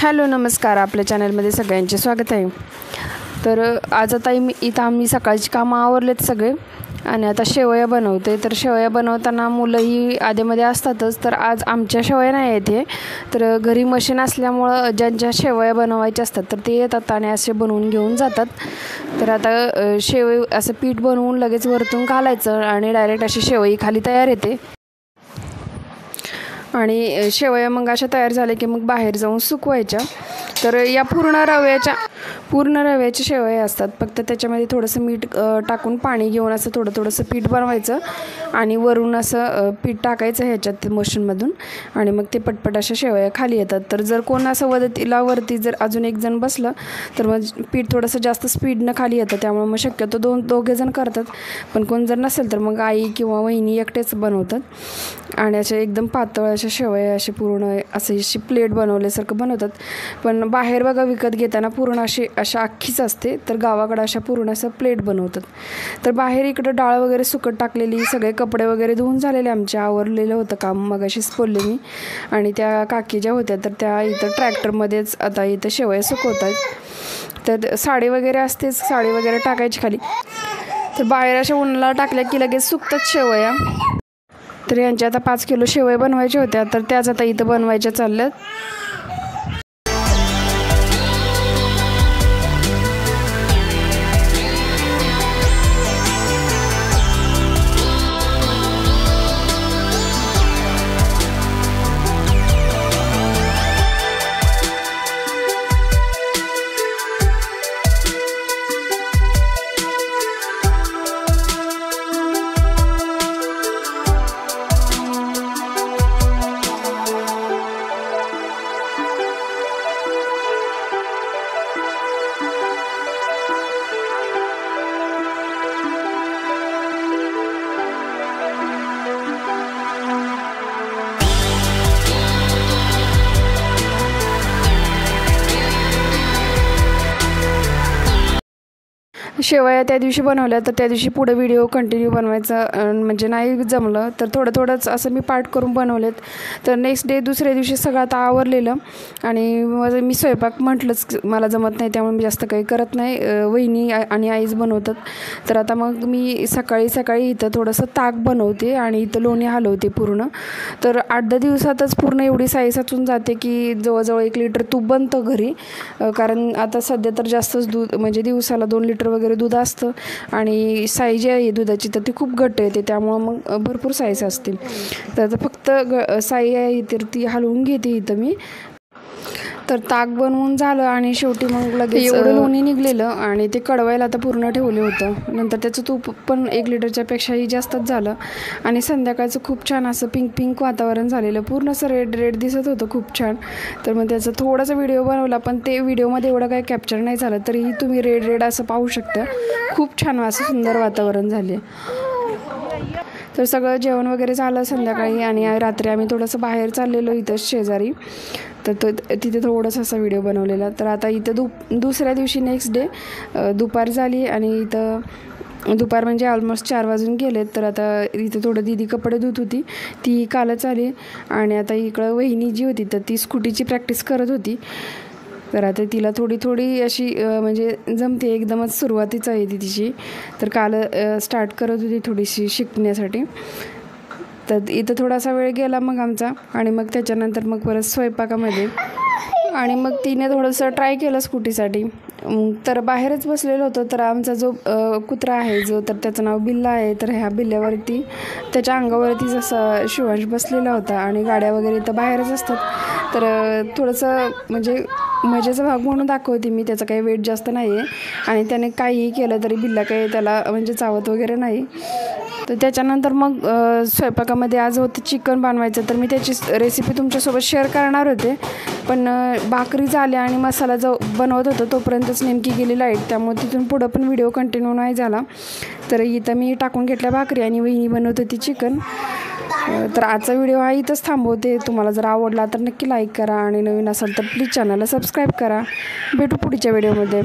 Hello नमस्कार, आपल्या चॅनलमध्ये सगळ्यांचे स्वागत आहे। तर आज आता इथं आम्ही सकाळची कामं आवरलेत सगळे आणि आता शेवया बनवते। तर शेवया बनवताना मुलंही आधेमध्ये असतातच, तर आज आमच्या शेवया नाही येते, तर घरी मशीन असल्यामुळं ज्यांच्या शेवया बनवायच्या असतात तर ते येतात आणि असे बनवून घेऊन जातात। तर आता शेवई असं पीठ बनवून लगेच वरतून घालायचं आणि डायरेक्ट अशी शेवई खाली तयार येते। आणि शेवया मग अशा तयार झाल्या की मग बाहेर जाऊन सुकवायच्या। तर या पूर्ण रव्याच्या शेवया असतात, फक्त त्याच्यामध्ये थोडंसं मीठ टाकून पाणी घेऊन असं थोडंसं पीठ बनवायचं आणि वरून असं पीठ टाकायचं ह्याच्यात मशीनमधून आणि मग ते पटपट अशा शेवया खाली येतात। तर जर कोण असं वरती जर अजून एक जण बसलं तर मग पीठ थोडंसं जास्त स्पीडनं खाली येतं, त्यामुळे मग शक्यतो दोघे जण करतात। पण कोण जर नसेल तर मग आई किंवा वहिनी एकटेच बनवतात आणि असे एकदम पातळ अशा शेवया असे पूर्ण अशी प्लेट बनवल्यासारखं बनवतात। पण बाहेर बघा विकत घेताना पूर्ण अशा अख्खीच असते, तर गावाकडे अशा पूर्ण असं प्लेट बनवतात। तर बाहेर इकडं डाळ वगैरे सुकट टाकलेली, सगळे कपडे वगैरे धुवून झालेले आमचे, आवरलेलं होतं काम मगाशीच बोलले मी। आणि त्या काकी ज्या होत्या तर त्या इथं ट्रॅक्टरमध्येच आता इथं शेवया सुकवतात। तर साडी वगैरे असतेच, साडी वगैरे टाकायची खाली, तर बाहेर अशा उन्हाला टाकल्या की लगेच सुकतात शेवया। तर यांच्या आता 5 किलो शेवया बनवायच्या होत्या, तर त्याच आता इथं बनवायच्या चालल्यात। शेवया त्या दिवशी बनवल्या, तर त्या दिवशी पुढे व्हिडिओ कंटिन्यू बनवायचा म्हणजे नाही जमलं, तर थोडंच असं मी पार्ट करून बनवलेत। तर नेक्स्ट डे दुसऱ्या दिवशी सगळं आता आवरलेलं आणि मी स्वयंपाक म्हटलंच मला जमत नाही, त्यामुळे मी जास्त काही करत नाही, वहिनी आणि आईच बनवतात। तर आता मग मी सकाळी इथं थोडंसं ताक बनवते आणि इथं लोणी हलवते पूर्ण। तर 8-10 दिवसातच पूर्ण एवढी साई साचून जाते की जवळजवळ 1 लिटर तूप बनतं घरी, कारण आता सध्या तर जास्तच दूध म्हणजे दिवसाला 2 लिटर वगैरे दूध असतं आणि साई जी आहे दुधाची तर ती खूप घट्ट येते, त्यामुळं मग भरपूर साईज असतील। तर फक्त साई आहे तर ती हलवून घेते इथं मी। तर ताक बनवून झालं आणि शेवटी मग लगेच एवढं लोणी निघलेलं आणि ते कडवायला आता पूर्ण ठेवलं होतं। नंतर त्याचं तूप पण 1 लिटरच्या पेक्षाही जास्तच झालं आणि संध्याकाळचं खूप छान असं पिंक वातावरण झालेलं, पूर्ण असं रेड दिसत होतं, खूप छान। तर मग त्याचा थोडासा व्हिडिओ बनवला, पण ते व्हिडिओमध्ये एवढं काही कॅप्चर नाही झालं, तरीही तुम्ही रेड असं पाहू शकता, खूप छान असं सुंदर वातावरण झाले। तर सगळं जेवण वगैरे झालं संध्याकाळी आणि रात्री आम्ही थोडंसं बाहेर चाललेलो इथं शेजारी, तर तिथे थोडंसं असा व्हिडिओ बनवलेला। तर आता इथं दुसऱ्या दिवशी नेक्स्ट डे दुपार झाली आणि इथं दुपार म्हणजे ऑलमोस्ट 4 वाजून गेलेत। तर आता इथं थोडं दीदी कपडे धुत होती, ती कालच आली आणि आता इकडं वहिनी जी होती तर ती स्कूटीची प्रॅक्टिस करत होती। तर आता तिला थोडी अशी म्हणजे जमते, एकदमच सुरुवातीच आहे ती तिची, तर काल स्टार्ट करत होती थोडीशी शिकण्यासाठी। तर इथं थोडासा वेळ गेला मग आमचा आणि मग त्याच्यानंतर मग परत स्वयंपाकामध्ये आणि मग तिने थोडंसं ट्राय केलं स्कूटीसाठी। तर बाहेरच बसलेलं होतं, तर आमचा जो कुत्रा आहे तर त्याचं नाव बिल्ला आहे, तर ह्या बिल्ल्यावरती त्याच्या अंगावरती जसं शिवांश बसलेला होता आणि गाड्या वगैरे तर बाहेरच असतात, तर थोडंसं म्हणजे मजेचा भाग म्हणून दाखवते मी, त्याचं काही वेट जास्त नाही आहे आणि त्याने काहीही केलं तरी बिल्ला काही त्याला म्हणजे चावत वगैरे नाही। तर त्याच्यानंतर मग स्वयंपाकामध्ये आज होतं चिकन बनवायचं, तर मी त्याची रेसिपी तुमच्यासोबत शेअर करणार होते, पण भाकरी झाल्या आणि मसाला जो बनवत होतो तोपर्यंतच नेमकी गेली लाईट, त्यामुळे तिथून पुढं पण व्हिडिओ कंटिन्यू नाही झाला। तर इथं मी टाकून घेतल्या भाकरी आणि वहिनी बनवत होती चिकन। तर आजचा व्हिडिओ हा इथंच थांबवते। तुम्हाला जर आवडला तर नक्की लाईक करा आणि नवीन असाल तर प्लीज चॅनलला सबस्क्राईब करा। भेटू पुढच्या व्हिडिओमध्ये।